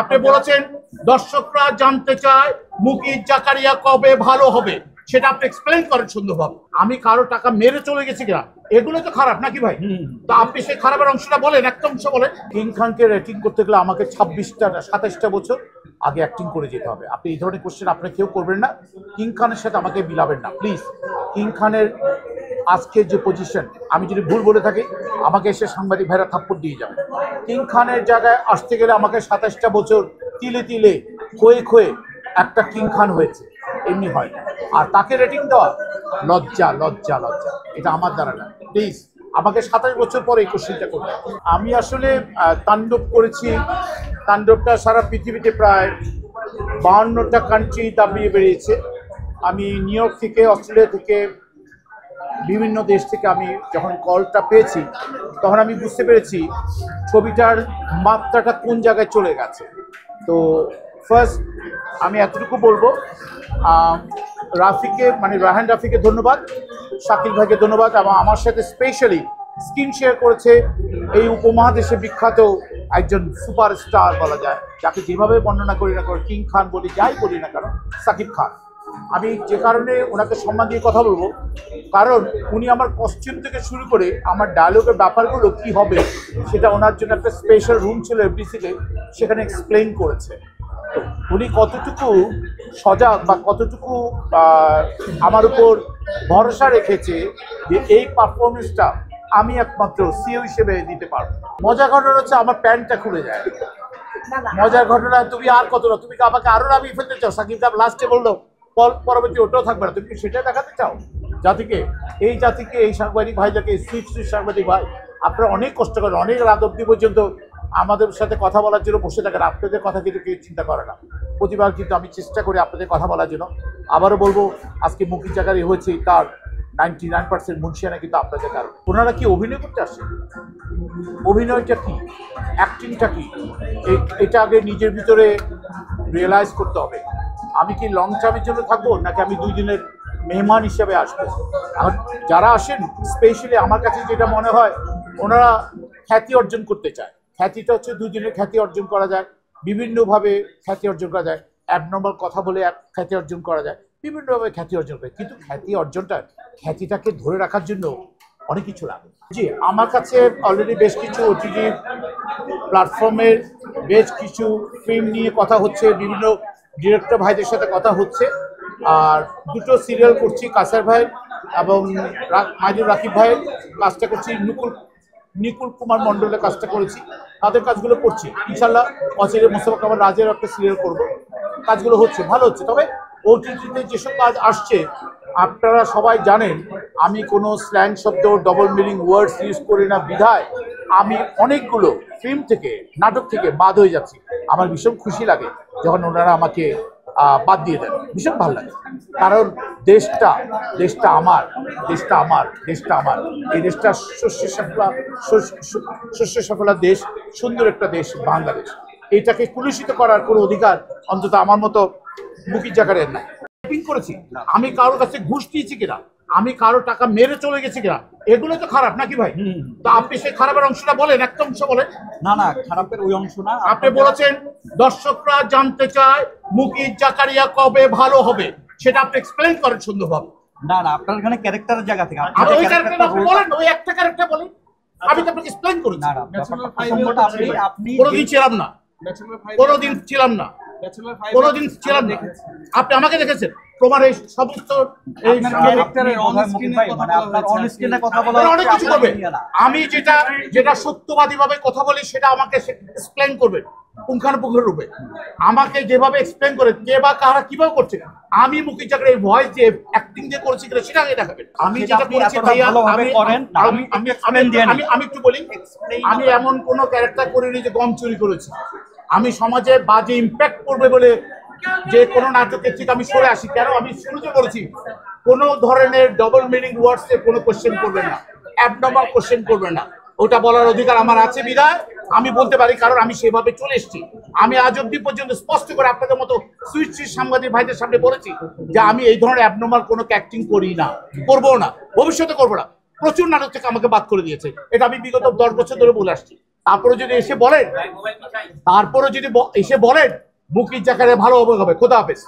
আপনি বলেছেন দর্শকরা জানতে চায় মুকিত জাকারিয়া কবে ভালো হবে, সেটা আপনি এক্সপ্লেইন করেন সুন্দরভাবে। আমি কারো টাকা মেরে চলে গেছি কিনা, এগুলো তো খারাপ নাকি ভাই? তো আপনি সেই খারাপের অংশটা বলেন, একটা অংশ বলেন। কিং খানকে রেটিং করতে গেলে আমাকে 27টা বছর আগে অ্যাক্টিং করে যেতে হবে। আপনি এই ধরনের কোশ্চেন আপনি কেউ করবেন না। কিং খানের সাথে আমাকে মিলাবেন না প্লিজ। কিং খানের আজকে যে পজিশন, আমি যদি ভুল বলে থাকি আমাকে এসে সাংবাদিক ভাইরা থাপ্পড় দিয়ে যাবে। কিং খানের জায়গায় আসতে গেলে আমাকে 27টা বছর তিলে তিলে ক্ষয়ে ক্ষয়ে একটা কিং খান হয়েছে, এমনি হয়। আর তাকে রেটিং দেওয়া লজ্জা লজ্জা লজ্জা, এটা আমার দ্বারা না। প্লিজ আমাকে 27 বছর পরে এই কোশ্চেনটা করবে। আমি আসলে তাণ্ডব করেছি। তাণ্ডবটা সারা পৃথিবীতে প্রায় 52টা কান্ট্রি দাবিয়ে বেরিয়েছে। আমি নিউ ইয়র্ক থেকে, অস্ট্রেলিয়া থেকে, বিভিন্ন দেশ থেকে আমি যখন কলটা পেয়েছি তখন আমি বুঝতে পেরেছি ছবিটার মাত্রাটা কোন জায়গায় চলে গেছে। তো ফার্স্ট আমি এতটুকু বলবো, রাফিকে মানে রায়হান রাফিকে ধন্যবাদ, শাকিল ভাইকে ধন্যবাদ, এবং আমার সাথে স্পেশালি স্ক্রিন শেয়ার করেছে এই উপমহাদেশে বিখ্যাত একজন সুপারস্টার বলা যায়, যাকে যেভাবে বর্ণনা করি না করে, কিং খান বলি যাই বলি না কেন, সাকিব খান। আমি যে কারণে ওনাকে সম্মান দিয়ে কথা বলবো, কারণ উনি আমার কস্টিউম থেকে শুরু করে আমার ডায়লগের ব্যাপারগুলো কি হবে সেটা ওনার জন্য একটা স্পেশাল রুম ছিল এফডিসিতে, সেখানে এক্সপ্লেইন করেছে। উনি কতটুকু সজাগ বা কতটুকু আমার উপর ভরসা রেখেছে যে এই পারফরমেন্সটা আমি একমাত্র সিও হিসেবে দিতে পারবো। মজার ঘটনা হচ্ছে আমার প্যান্টটা খুলে যায়। মজার ঘটনা, তুমি আর কতটা, তুমি আমাকে আরো নামিয়ে ফেলতে চাও? সাকিব খান লাস্টে বললো পরবর্তী ওটাও থাকবে না, তুমি কি সেটা দেখাতে চাও জাতিকে? এই জাতিকে, এই সাংবাদিক ভাইদেরকে, সুইট সাংবাদিক ভাই, আপনারা অনেক কষ্ট করেন, অনেক রাত অব্দি পর্যন্ত আমাদের সাথে কথা বলার জন্য বসে থাকেন। আপনাদের কথা কিন্তু কেউ চিন্তা করে না। প্রতিবার কিন্তু আমি চেষ্টা করি আপনাদের কথা বলার জন্য। আবারও বলবো, আজকে মুকিত জাকারিয়া হয়েছে তার 99% মুন্সিয়ানা কিন্তু আপনাদের কারণ। ওনারা কি অভিনয় করতে আসে? অভিনয়টা কি, অ্যাক্টিংটা কি, এটা আগে নিজের ভিতরে রিয়েলাইজ করতে হবে। আমি কি লং টার্মের জন্য থাকবো, নাকি আমি 2 দিনের মেহমান হিসেবে আসবো? আর যারা আসেন স্পেশালি আমার কাছে যেটা মনে হয়, ওনারা খ্যাতি অর্জন করতে চায়। খ্যাতিটা হচ্ছে 2 দিনের খ্যাতি অর্জন করা যায়, বিভিন্নভাবে খ্যাতি অর্জন করা যায়, অ্যাবনর্মাল কথা বলে খ্যাতি অর্জন করা যায়, বিভিন্নভাবে খ্যাতি অর্জন করে। কিন্তু খ্যাতি অর্জনটা, খ্যাতিটাকে ধরে রাখার জন্য অনেক কিছু লাগে। জি, আমার কাছে অলরেডি বেশ কিছু ওটিটি প্ল্যাটফর্মের বেশ কিছু ফিল্ম নিয়ে কথা হচ্ছে, বিভিন্ন ডিরেক্টর ভাইদের সাথে কথা হচ্ছে। আর 2টো সিরিয়াল করছি, কাসার ভাই এবং মাইদুর রাকিব ভাইয়ের কাজটা করছি, নিকুল কুমার মণ্ডলের কাজটা করেছি, তাদের কাজগুলো করছি। ইনশাল্লাহ অচিরে মোস্তফা কামাল রাজের একটা সিরিয়াল করবো। কাজগুলো হচ্ছে, ভালো হচ্ছে। তবে ওটিটিতে যেসব কাজ আসছে আপনারা সবাই জানেন, আমি কোনো স্ল্যাং শব্দ, ডবল মিনিং ওয়ার্ডস ইউজ করি না বিধায় আমি অনেকগুলো ফিল্ম থেকে, নাটক থেকে বাদ হয়ে যাচ্ছি। আমার ভীষণ খুশি লাগে যখন ওনারা আমাকে বাদ দিয়ে দেন, ভীষণ ভালো লাগে। কারণ দেশটা আমার, দেশটা আমার, দেশটা আমার। এই দেশটা শস্য সফলা দেশ, সুন্দর একটা দেশ বাংলাদেশ। এইটাকে কুলুষিত করার কোনো অধিকার অন্তত আমার মতো মুকিত জাকারিয়ার নাই। করেছি আমি কারোর কাছে ঘুষ দিয়েছি কিনা, আমি কারো টাকা মেরে চলে গেছি কিনা, এগুলো তো খারাপ নাকি ভাই? তো আপনি সেই খারাপের অংশটা বলেন, একটা অংশ বলেন। না না, খারাপের ওই অংশ না। আপনি বলেছেন দর্শকরা জানতে চায় মুকিত জাকারিয়া কবে ভালো হবে, সেটা আপনি এক্সপ্লেইন করেন সুন্দরভাবে। না না, আপনার এখানে ক্যারেক্টারের জায়গা থেকে আপনি ওই ক্যারেক্টারটা বলেন, ওই একটা ক্যারেক্টার বলেন, আমি তো আপনাকে এক্সপ্লেইন করেছি। না না, আপনি কোনোদিন ছিলাম না, কোনোদিন ছিলাম না, কোনোদিন ছিলাম না। আপনি আমাকে দেখেছেন প্রমাণ, এই সমস্ত অনেক কিছু করবে। আমি যেটা সত্যবাদী ভাবে কথা বলি সেটা আমাকে এক্সপ্লেইন করবে পুঙ্খানুপুঙ্খ রূপে। আমাকে যেভাবে এক্সপ্লেইন করে কে বা কারা কিভাবে করছে, আমি মুকিত জাকারিয়ার ভয়েস যে অ্যাক্টিং যে করেছি কিনা সেটা আগে দেখাবেন। আমি যেটা করেছি ভাইয়া, আমি একটু বলি, আমি এমন কোনো ক্যারেক্টার করিনি যে গম চুরি করেছি। আমি সমাজে বাজে ইম্প্যাক্ট করবে বলে যে কোনো নাটকের থেকে আমি সরে আসি। কেন? আমি শুরুতে বলেছি কোনো ধরনের ডবল মিনিং ওয়ার্ডসে কোনো কোশ্চেন করবে না, অ্যাবনর্মাল কোশ্চেন করবে না। ওটা বলার অধিকার আমার আছে বিধায় আমি বলতে পারি, কারণ আমি সেভাবে চলে এসেছি। আমি আজ অব্দি পর্যন্ত স্পষ্ট করে আপনাদের মতো সুইট সাংবাদিক ভাইদের সামনে বলেছি যে আমি এই ধরনের অ্যাবনর্মাল কোনো অ্যাক্টিং করি না, করবো না, ভবিষ্যতে করবো না। প্রচুর নাটক থেকে আমাকে বাদ করে দিয়েছে, এটা আমি বিগত 10 বছর ধরে বলে আসছি। তারপরে যদি এসে বলেন এসে বলেন মুকির জাকারে ভালো হবে খোদা হাফেজ।